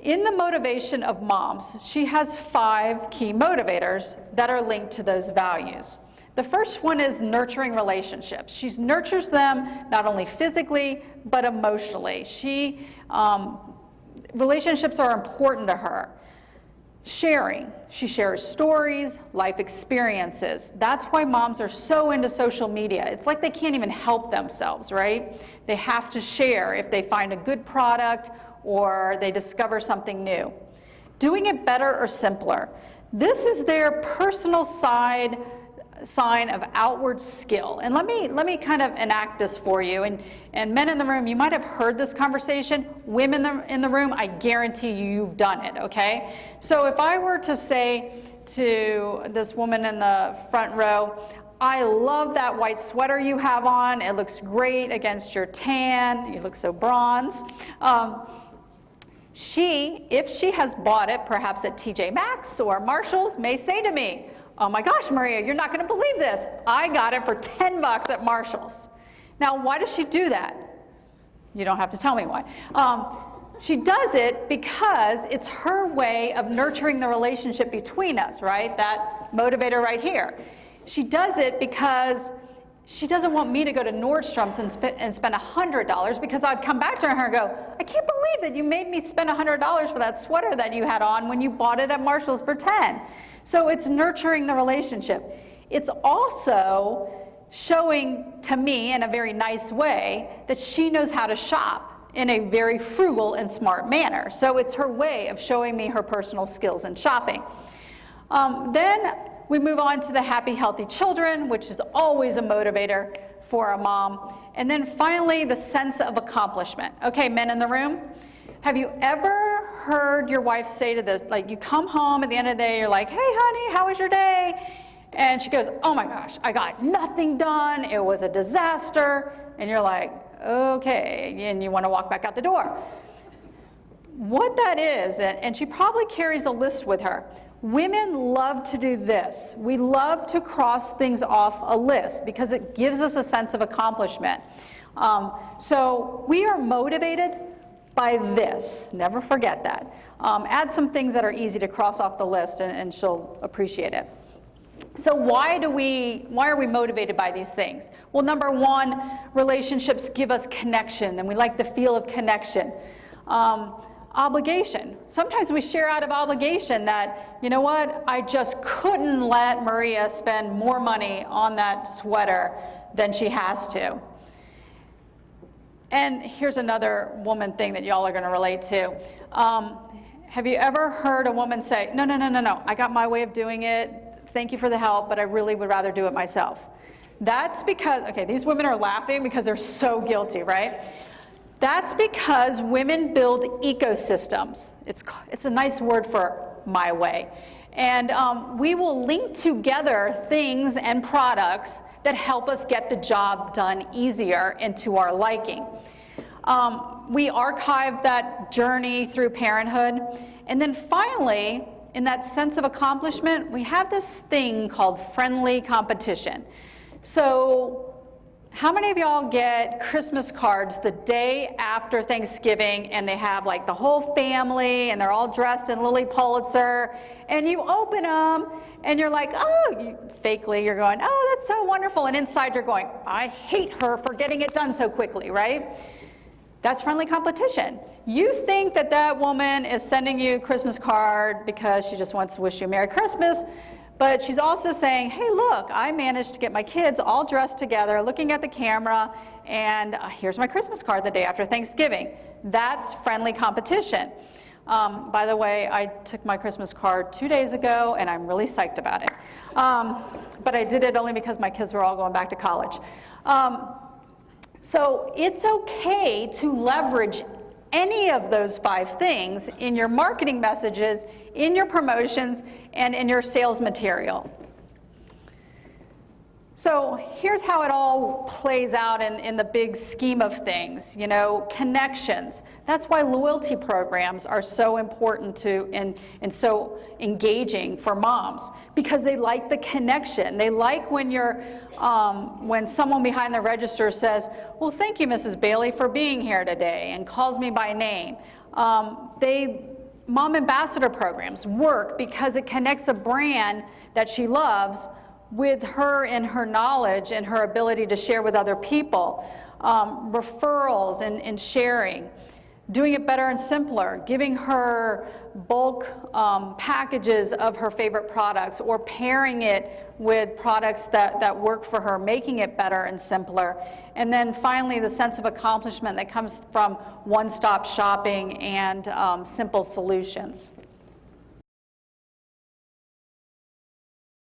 In the motivation of moms, she has 5 key motivators that are linked to those values. The first one is nurturing relationships. She nurtures them not only physically, but emotionally. Relationships are important to her. Sharing. She shares stories, life experiences. That's why moms are so into social media. It's like they can't even help themselves, right? They have to share if they find a good product or they discover something new. Doing it better or simpler. This is their personal sign of outward skill. And let me kind of enact this for you. And men in the room, you might have heard this conversation. Women in the room, I guarantee you've done it, okay? So if I were to say to this woman in the front row, I love that white sweater you have on. It looks great against your tan. You look so bronze. If she has bought it, perhaps at TJ Maxx or Marshall's, may say to me, oh my gosh, Maria, you're not going to believe this. I got it for $10 at Marshall's. Now, why does she do that? You don't have to tell me why. She does it because it's her way of nurturing the relationship between us, right? That motivator right here. She does it because she doesn't want me to go to Nordstrom's and spend $100, because I'd come back to her and go, I can't believe that you made me spend $100 for that sweater that you had on when you bought it at Marshall's for $10. So it's nurturing the relationship. It's also showing to me in a very nice way that she knows how to shop in a very frugal and smart manner. So it's her way of showing me her personal skills in shopping. Then we move on to the happy, healthy children, which is always a motivator for a mom. And then finally, the sense of accomplishment. Okay, men in the room, have you ever heard your wife say to this, like you come home at the end of the day, you're like, hey honey, how was your day? And she goes, oh my gosh, I got nothing done. It was a disaster. And you're like, okay, and you want to walk back out the door. What that is, and she probably carries a list with her. Women love to do this. We love to cross things off a list because it gives us a sense of accomplishment. So we are motivated by this. Never forget that. Add some things that are easy to cross off the list, and she'll appreciate it. So why are we motivated by these things? Well, number one, relationships give us connection, and we like the feel of connection. Obligation. Sometimes we share out of obligation that, you know what, I just couldn't let Maria spend more money on that sweater than she has to. And here's another woman thing that y'all are going to relate to. Have you ever heard a woman say, no, I got my way of doing it. Thank you for the help, but I really would rather do it myself. That's because, okay, these women are laughing because they're so guilty, right? That's because women build ecosystems. It's a nice word for my way. And we will link together things and products that help us get the job done easier and to our liking. We archive that journey through parenthood. And then finally, in that sense of accomplishment, we have this thing called friendly competition. So how many of y'all get Christmas cards the day after Thanksgiving and they have like the whole family and they're all dressed in Lily Pulitzer, and you open them and you're like, oh, fakely you're going, oh, that's so wonderful, and inside you're going, I hate her for getting it done so quickly, right? That's friendly competition. You think that that woman is sending you a Christmas card because she just wants to wish you a Merry Christmas, but she's also saying, hey, look, I managed to get my kids all dressed together, looking at the camera, and here's my Christmas card the day after Thanksgiving. That's friendly competition. By the way, I took my Christmas card 2 days ago, and I'm really psyched about it. But I did it only because my kids were all going back to college. So it's okay to leverage any of those 5 things in your marketing messages, in your promotions, and in your sales material. So here's how it all plays out in the big scheme of things. You know, connections. That's why loyalty programs are so important to and so engaging for moms, because they like the connection. They like when when someone behind the register says, well, thank you, Mrs. Bailey, for being here today, and calls me by name. mom ambassador programs work because it connects a brand that she loves with her and her knowledge and her ability to share with other people. Referrals and sharing. Doing it better and simpler, giving her bulk packages of her favorite products, or pairing it with products that work for her, making it better and simpler. And then finally, the sense of accomplishment that comes from one-stop shopping and simple solutions.